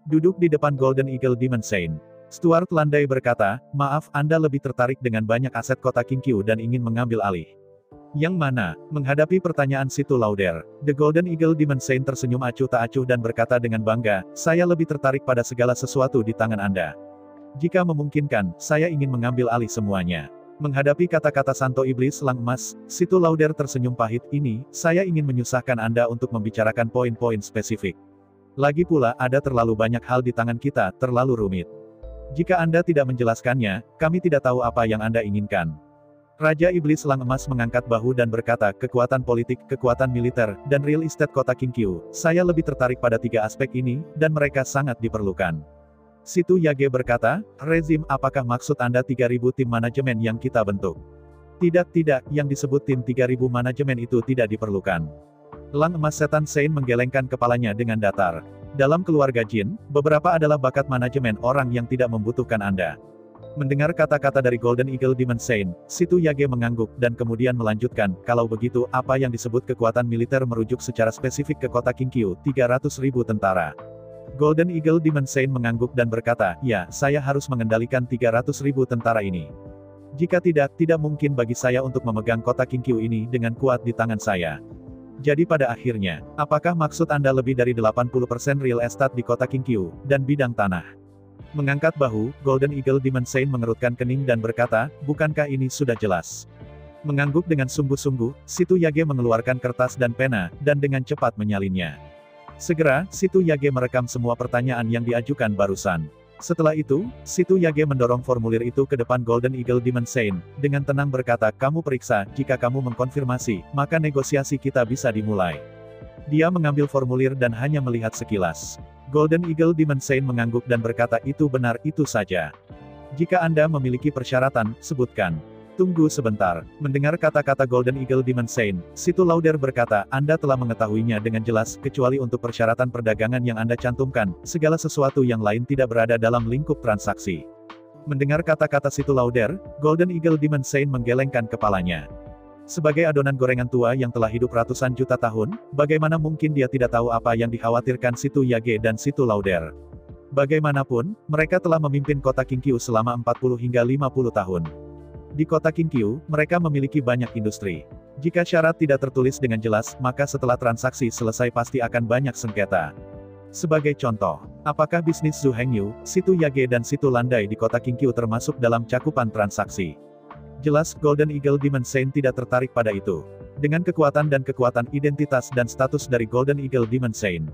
Duduk di depan Golden Eagle Demon Saint, Stuart Landai berkata, "Maaf, Anda lebih tertarik dengan banyak aset kota Qingqiu dan ingin mengambil alih." Yang mana? Menghadapi pertanyaan Situ Lauder, The Golden Eagle Demon Saint tersenyum acuh tak acuh dan berkata dengan bangga, "Saya lebih tertarik pada segala sesuatu di tangan Anda. Jika memungkinkan, saya ingin mengambil alih semuanya." Menghadapi kata-kata Santo Iblis Selang Emas, Situ Lauder tersenyum pahit, "Ini, saya ingin menyusahkan Anda untuk membicarakan poin-poin spesifik. Lagi pula, ada terlalu banyak hal di tangan kita, terlalu rumit. Jika Anda tidak menjelaskannya, kami tidak tahu apa yang Anda inginkan." Raja Iblis Selang Emas mengangkat bahu dan berkata, "Kekuatan politik, kekuatan militer, dan real estate kota Qingqiu, saya lebih tertarik pada tiga aspek ini, dan mereka sangat diperlukan." Situ Yage berkata, "Rezim, apakah maksud Anda 3.000 tim manajemen yang kita bentuk?" Tidak, yang disebut tim 3.000 manajemen itu tidak diperlukan." Elang Emas Setan Saint menggelengkan kepalanya dengan datar. Dalam keluarga Jin, beberapa adalah bakat manajemen orang yang tidak membutuhkan Anda. Mendengar kata-kata dari Golden Eagle Demon Saint, Situ Yage mengangguk, dan kemudian melanjutkan, "Kalau begitu, apa yang disebut kekuatan militer merujuk secara spesifik ke kota Qingqiu, 300.000 tentara." Golden Eagle Demon Saint mengangguk dan berkata, "Ya, saya harus mengendalikan 300.000 tentara ini. Jika tidak mungkin bagi saya untuk memegang kota Qingqiu ini dengan kuat di tangan saya. Jadi pada akhirnya, apakah maksud Anda lebih dari 80% real estate di kota Qingqiu, dan bidang tanah?" Mengangkat bahu, Golden Eagle Demon Saint mengerutkan kening dan berkata, "Bukankah ini sudah jelas?" Mengangguk dengan sungguh-sungguh, Situ Yage mengeluarkan kertas dan pena, dan dengan cepat menyalinnya. Segera, Situ Yage merekam semua pertanyaan yang diajukan barusan. Setelah itu, Situ Yage mendorong formulir itu ke depan Golden Eagle Demon Saint, dengan tenang berkata, "Kamu periksa, jika kamu mengkonfirmasi, maka negosiasi kita bisa dimulai." Dia mengambil formulir dan hanya melihat sekilas. Golden Eagle Demon Saint mengangguk dan berkata, "Itu benar, itu saja. Jika Anda memiliki persyaratan, sebutkan." "Tunggu sebentar." Mendengar kata-kata Golden Eagle Demon Saint, Situ Lauder berkata, "Anda telah mengetahuinya dengan jelas, kecuali untuk persyaratan perdagangan yang Anda cantumkan, segala sesuatu yang lain tidak berada dalam lingkup transaksi." Mendengar kata-kata Situ Lauder, Golden Eagle Demon Saint menggelengkan kepalanya. Sebagai adonan gorengan tua yang telah hidup ratusan juta tahun, bagaimana mungkin dia tidak tahu apa yang dikhawatirkan Situ Yage dan Situ Lauder? Bagaimanapun, mereka telah memimpin kota Qingqiu selama 40 hingga 50 tahun. Di kota Qingqiu, mereka memiliki banyak industri. Jika syarat tidak tertulis dengan jelas, maka setelah transaksi selesai pasti akan banyak sengketa. Sebagai contoh, apakah bisnis Zhu Hengyu, situ Yage dan situ Landai di kota Qingqiu termasuk dalam cakupan transaksi? Jelas, Golden Eagle Demon Saint tidak tertarik pada itu. Dengan kekuatan dan kekuatan identitas dan status dari Golden Eagle Demon Saint,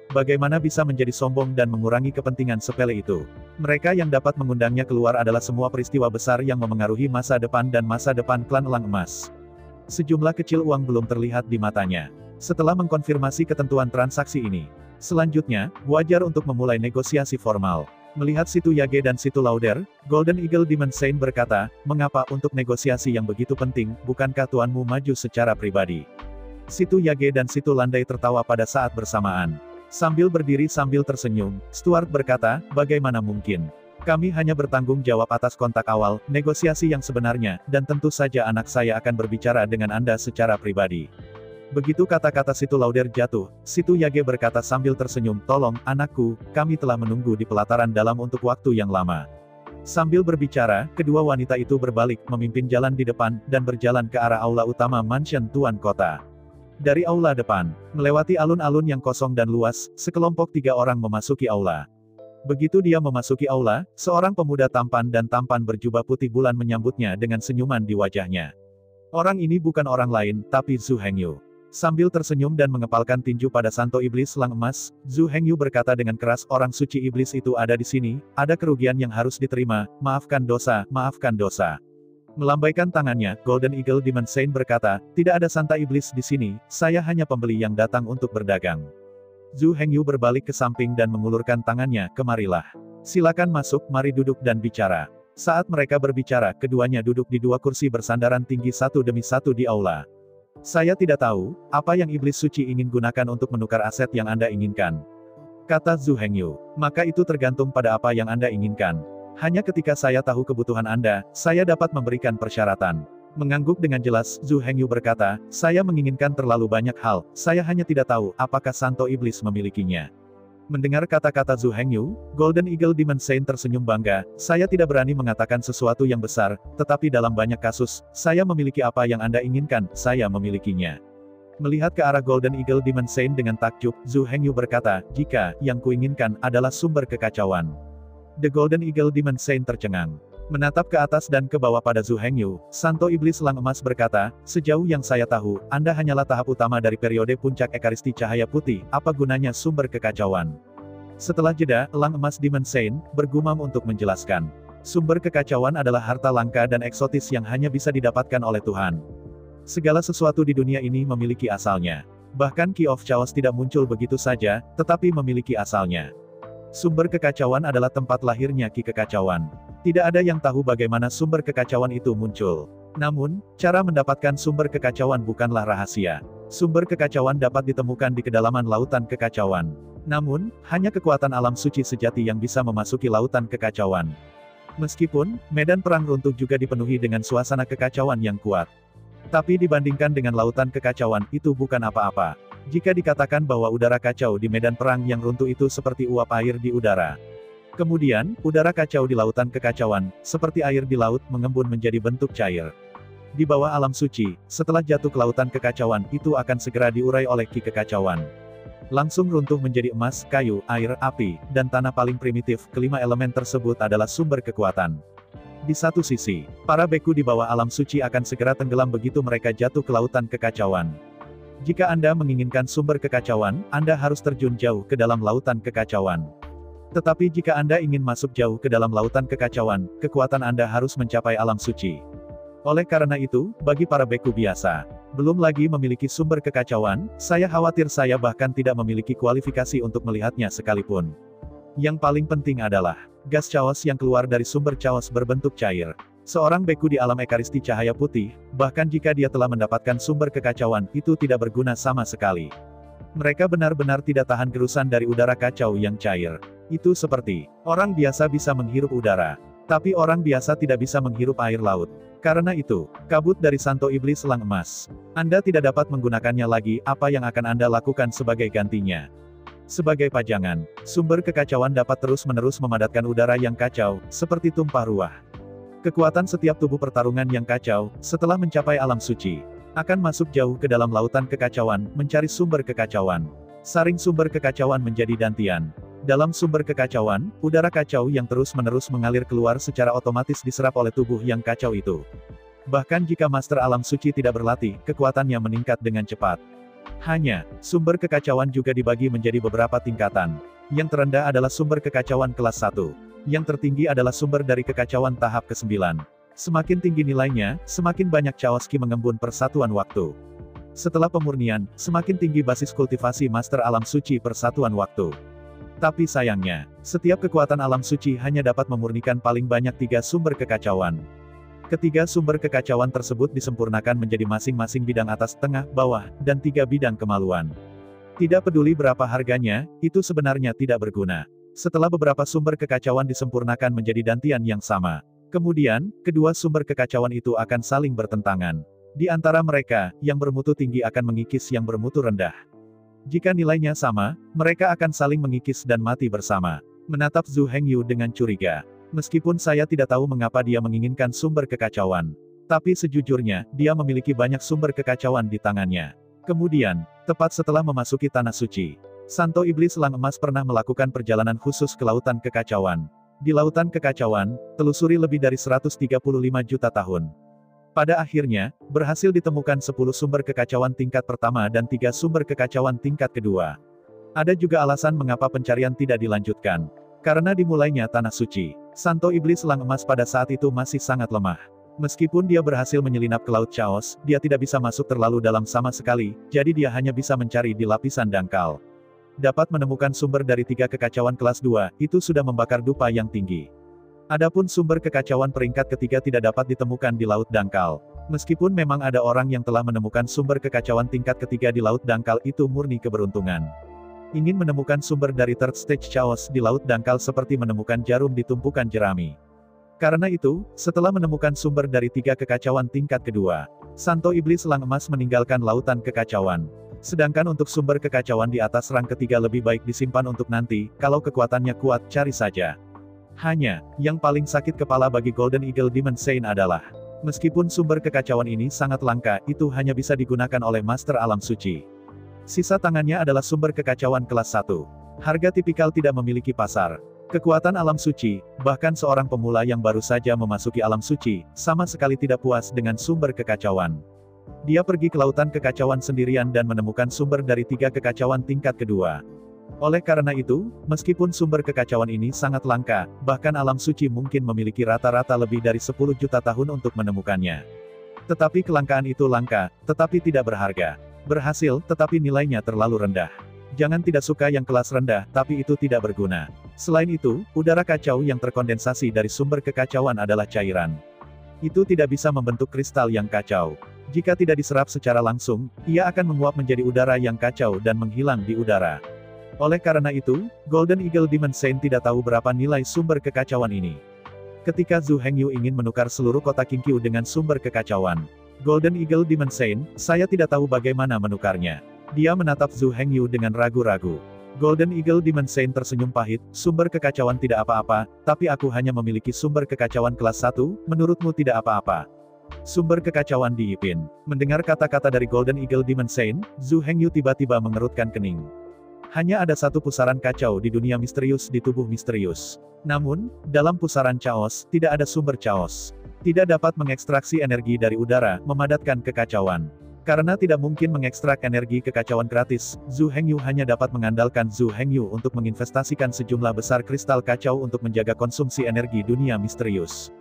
bagaimana bisa menjadi sombong dan mengurangi kepentingan sepele itu? Mereka yang dapat mengundangnya keluar adalah semua peristiwa besar yang memengaruhi masa depan dan masa depan klan Elang Emas. Sejumlah kecil uang belum terlihat di matanya. Setelah mengkonfirmasi ketentuan transaksi ini, selanjutnya, wajar untuk memulai negosiasi formal. Melihat situ Yage dan situ Lauder, Golden Eagle Demon Saint berkata, "Mengapa untuk negosiasi yang begitu penting, bukankah tuanmu maju secara pribadi?" Situ Yage dan situ Landai tertawa pada saat bersamaan. Sambil berdiri sambil tersenyum, Stuart berkata, "Bagaimana mungkin? Kami hanya bertanggung jawab atas kontak awal, negosiasi yang sebenarnya, dan tentu saja anak saya akan berbicara dengan Anda secara pribadi." Begitu kata-kata situ Lauder jatuh, situ Yage berkata sambil tersenyum, "Tolong, anakku, kami telah menunggu di pelataran dalam untuk waktu yang lama." Sambil berbicara, kedua wanita itu berbalik, memimpin jalan di depan, dan berjalan ke arah aula utama mansion Tuan Kota. Dari aula depan, melewati alun-alun yang kosong dan luas, sekelompok 3 orang memasuki aula. Begitu dia memasuki aula, seorang pemuda tampan dan tampan berjubah putih bulan menyambutnya dengan senyuman di wajahnya. Orang ini bukan orang lain, tapi Zhu Hengyu. Sambil tersenyum dan mengepalkan tinju pada Santo Iblis Elang Emas, Zhu Hengyu berkata dengan keras, "Orang suci iblis itu ada di sini, ada kerugian yang harus diterima, maafkan dosa, maafkan dosa." Melambaikan tangannya, Golden Eagle Demon Saint berkata, "Tidak ada Santa Iblis di sini, saya hanya pembeli yang datang untuk berdagang." Zhu Hengyu berbalik ke samping dan mengulurkan tangannya, "Kemarilah. Silakan masuk, mari duduk dan bicara." Saat mereka berbicara, keduanya duduk di 2 kursi bersandaran tinggi satu demi satu di aula. "Saya tidak tahu, apa yang iblis suci ingin gunakan untuk menukar aset yang Anda inginkan," kata Zhu Hengyu. "Maka itu tergantung pada apa yang Anda inginkan. Hanya ketika saya tahu kebutuhan Anda, saya dapat memberikan persyaratan." Mengangguk dengan jelas, Zhu Hengyu berkata, "Saya menginginkan terlalu banyak hal, saya hanya tidak tahu, apakah Santo Iblis memilikinya." Mendengar kata-kata Zhu Hengyu, Golden Eagle Demon Saint tersenyum bangga, "Saya tidak berani mengatakan sesuatu yang besar, tetapi dalam banyak kasus, saya memiliki apa yang Anda inginkan, saya memilikinya." Melihat ke arah Golden Eagle Demon Saint dengan takjub, Zhu Hengyu berkata, "Jika yang kuinginkan adalah sumber kekacauan." The Golden Eagle Demon Saint tercengang. Menatap ke atas dan ke bawah pada Zhu Hengyu, Santo Iblis Elang Emas berkata, "Sejauh yang saya tahu, Anda hanyalah tahap utama dari periode puncak ekaristi cahaya putih, apa gunanya sumber kekacauan?" Setelah jeda, Elang Emas Demon Saint bergumam untuk menjelaskan. Sumber kekacauan adalah harta langka dan eksotis yang hanya bisa didapatkan oleh Tuhan. Segala sesuatu di dunia ini memiliki asalnya. Bahkan Key of Chaos tidak muncul begitu saja, tetapi memiliki asalnya. Sumber kekacauan adalah tempat lahirnya Ki kekacauan. Tidak ada yang tahu bagaimana sumber kekacauan itu muncul. Namun, cara mendapatkan sumber kekacauan bukanlah rahasia. Sumber kekacauan dapat ditemukan di kedalaman lautan kekacauan. Namun, hanya kekuatan alam suci sejati yang bisa memasuki lautan kekacauan. Meskipun, medan perang runtuh juga dipenuhi dengan suasana kekacauan yang kuat. Tapi dibandingkan dengan lautan kekacauan, itu bukan apa-apa. Jika dikatakan bahwa udara kacau di medan perang yang runtuh itu seperti uap air di udara. Kemudian, udara kacau di lautan kekacauan, seperti air di laut, mengembun menjadi bentuk cair. Di bawah alam suci, setelah jatuh ke lautan kekacauan, itu akan segera diurai oleh Ki kekacauan. Langsung runtuh menjadi emas, kayu, air, api, dan tanah paling primitif. Kelima elemen tersebut adalah sumber kekuatan. Di satu sisi, para beku di bawah alam suci akan segera tenggelam begitu mereka jatuh ke lautan kekacauan. Jika Anda menginginkan sumber kekacauan, Anda harus terjun jauh ke dalam lautan kekacauan. Tetapi jika Anda ingin masuk jauh ke dalam lautan kekacauan, kekuatan Anda harus mencapai alam suci. Oleh karena itu, bagi para beku biasa, belum lagi memiliki sumber kekacauan, saya khawatir saya bahkan tidak memiliki kualifikasi untuk melihatnya sekalipun. Yang paling penting adalah, gas chaos yang keluar dari sumber chaos berbentuk cair. Seorang beku di alam ekaristi cahaya putih, bahkan jika dia telah mendapatkan sumber kekacauan, itu tidak berguna sama sekali. Mereka benar-benar tidak tahan gerusan dari udara kacau yang cair. Itu seperti, orang biasa bisa menghirup udara. Tapi orang biasa tidak bisa menghirup air laut. Karena itu, kabut dari Santo Iblis Elang Emas. Anda tidak dapat menggunakannya lagi, apa yang akan Anda lakukan sebagai gantinya? Sebagai pajangan, sumber kekacauan dapat terus-menerus memadatkan udara yang kacau, seperti tumpah ruah. Kekuatan setiap tubuh pertarungan yang kacau, setelah mencapai alam suci, akan masuk jauh ke dalam lautan kekacauan, mencari sumber kekacauan. Saring sumber kekacauan menjadi dantian. Dalam sumber kekacauan, udara kacau yang terus-menerus mengalir keluar secara otomatis diserap oleh tubuh yang kacau itu. Bahkan jika Master Alam Suci tidak berlatih, kekuatannya meningkat dengan cepat. Hanya, sumber kekacauan juga dibagi menjadi beberapa tingkatan. Yang terendah adalah sumber kekacauan kelas 1. Yang tertinggi adalah sumber dari kekacauan tahap ke-9. Semakin tinggi nilainya, semakin banyak Chaoski mengembun persatuan waktu. Setelah pemurnian, semakin tinggi basis kultivasi Master Alam Suci persatuan waktu. Tapi sayangnya, setiap kekuatan alam suci hanya dapat memurnikan paling banyak 3 sumber kekacauan. Ketiga sumber kekacauan tersebut disempurnakan menjadi masing-masing bidang atas, tengah, bawah, dan 3 bidang kemaluan. Tidak peduli berapa harganya, itu sebenarnya tidak berguna. Setelah beberapa sumber kekacauan disempurnakan menjadi dantian yang sama, kemudian, kedua sumber kekacauan itu akan saling bertentangan. Di antara mereka, yang bermutu tinggi akan mengikis yang bermutu rendah. Jika nilainya sama, mereka akan saling mengikis dan mati bersama. Menatap Zhu Hengyu dengan curiga. Meskipun saya tidak tahu mengapa dia menginginkan sumber kekacauan. Tapi sejujurnya, dia memiliki banyak sumber kekacauan di tangannya. Kemudian, tepat setelah memasuki Tanah Suci, Santo Iblis Elang Emas pernah melakukan perjalanan khusus ke Lautan Kekacauan. Di Lautan Kekacauan, telusuri lebih dari 135 juta tahun. Pada akhirnya, berhasil ditemukan 10 sumber kekacauan tingkat pertama dan 3 sumber kekacauan tingkat kedua. Ada juga alasan mengapa pencarian tidak dilanjutkan. Karena dimulainya Tanah Suci, Santo Iblis Elang Emas pada saat itu masih sangat lemah. Meskipun dia berhasil menyelinap ke Laut Chaos, dia tidak bisa masuk terlalu dalam sama sekali, jadi dia hanya bisa mencari di lapisan dangkal. Dapat menemukan sumber dari 3 kekacauan kelas 2, itu sudah membakar dupa yang tinggi. Adapun sumber kekacauan peringkat ketiga tidak dapat ditemukan di Laut Dangkal. Meskipun memang ada orang yang telah menemukan sumber kekacauan tingkat ketiga di Laut Dangkal, itu murni keberuntungan. Ingin menemukan sumber dari third stage chaos di Laut Dangkal seperti menemukan jarum di tumpukan jerami. Karena itu, setelah menemukan sumber dari 3 kekacauan tingkat kedua, Santo Iblis Elang Emas meninggalkan Lautan Kekacauan. Sedangkan untuk sumber kekacauan di atas rang ketiga lebih baik disimpan untuk nanti, kalau kekuatannya kuat, cari saja. Hanya, yang paling sakit kepala bagi Golden Eagle Demon Saint adalah, meskipun sumber kekacauan ini sangat langka, itu hanya bisa digunakan oleh Master Alam Suci. Sisa tangannya adalah sumber kekacauan kelas 1. Harga tipikal tidak memiliki pasar. Kekuatan alam suci, bahkan seorang pemula yang baru saja memasuki alam suci, sama sekali tidak puas dengan sumber kekacauan. Dia pergi ke Lautan Kekacauan sendirian dan menemukan sumber dari 3 kekacauan tingkat kedua. Oleh karena itu, meskipun sumber kekacauan ini sangat langka, bahkan alam suci mungkin memiliki rata-rata lebih dari 10 juta tahun untuk menemukannya. Tetapi kelangkaan itu langka, tetapi tidak berharga. Berhasil, tetapi nilainya terlalu rendah. Jangan tidak suka yang kelas rendah, tapi itu tidak berguna. Selain itu, udara kacau yang terkondensasi dari sumber kekacauan adalah cairan. Itu tidak bisa membentuk kristal yang kacau. Jika tidak diserap secara langsung, ia akan menguap menjadi udara yang kacau dan menghilang di udara. Oleh karena itu, Golden Eagle Demon Saint tidak tahu berapa nilai sumber kekacauan ini. Ketika Zhu Hengyu ingin menukar seluruh kota Qingqiu dengan sumber kekacauan, Golden Eagle Demon Saint, saya tidak tahu bagaimana menukarnya. Dia menatap Zhu Hengyu dengan ragu-ragu. Golden Eagle Demon Saint tersenyum pahit, sumber kekacauan tidak apa-apa, tapi aku hanya memiliki sumber kekacauan kelas 1, menurutmu tidak apa-apa. Sumber kekacauan di Yipin. Mendengar kata-kata dari Golden Eagle Demon Saint, Zhu Hengyu tiba-tiba mengerutkan kening. Hanya ada satu pusaran kacau di dunia misterius di tubuh misterius. Namun, dalam pusaran chaos, tidak ada sumber chaos. Tidak dapat mengekstraksi energi dari udara, memadatkan kekacauan. Karena tidak mungkin mengekstrak energi kekacauan gratis, Zhu Hengyu hanya dapat mengandalkan Zhu Hengyu untuk menginvestasikan sejumlah besar kristal kacau untuk menjaga konsumsi energi dunia misterius.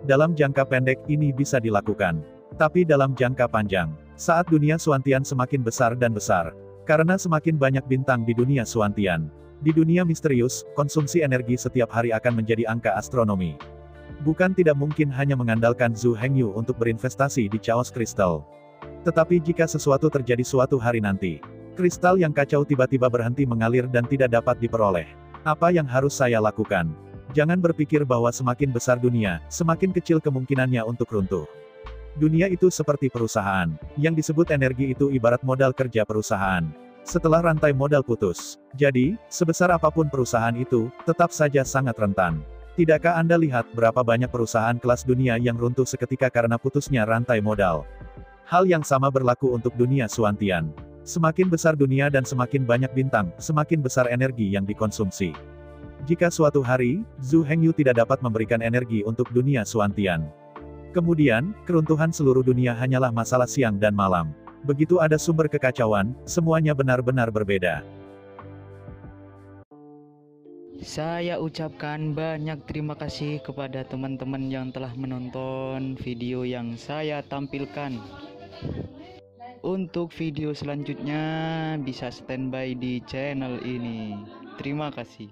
Dalam jangka pendek, ini bisa dilakukan. Tapi dalam jangka panjang, saat dunia Suantian semakin besar dan besar, karena semakin banyak bintang di dunia Suantian, di dunia misterius, konsumsi energi setiap hari akan menjadi angka astronomi. Bukan tidak mungkin hanya mengandalkan Zhu Hengyu untuk berinvestasi di Chaos Crystal. Tetapi jika sesuatu terjadi suatu hari nanti, kristal yang kacau tiba-tiba berhenti mengalir dan tidak dapat diperoleh. Apa yang harus saya lakukan? Jangan berpikir bahwa semakin besar dunia, semakin kecil kemungkinannya untuk runtuh. Dunia itu seperti perusahaan. Yang disebut energi itu ibarat modal kerja perusahaan. setelah rantai modal putus. Jadi, sebesar apapun perusahaan itu, tetap saja sangat rentan. Tidakkah Anda lihat berapa banyak perusahaan kelas dunia yang runtuh seketika karena putusnya rantai modal? Hal yang sama berlaku untuk dunia Suantian. Semakin besar dunia dan semakin banyak bintang, semakin besar energi yang dikonsumsi. Jika suatu hari, Zhu Hengyu tidak dapat memberikan energi untuk dunia Suantian, kemudian, keruntuhan seluruh dunia hanyalah masalah siang dan malam. Begitu ada sumber kekacauan, semuanya benar-benar berbeda. Saya ucapkan banyak terima kasih kepada teman-teman yang telah menonton video yang saya tampilkan. Untuk video selanjutnya bisa standby di channel ini. Terima kasih.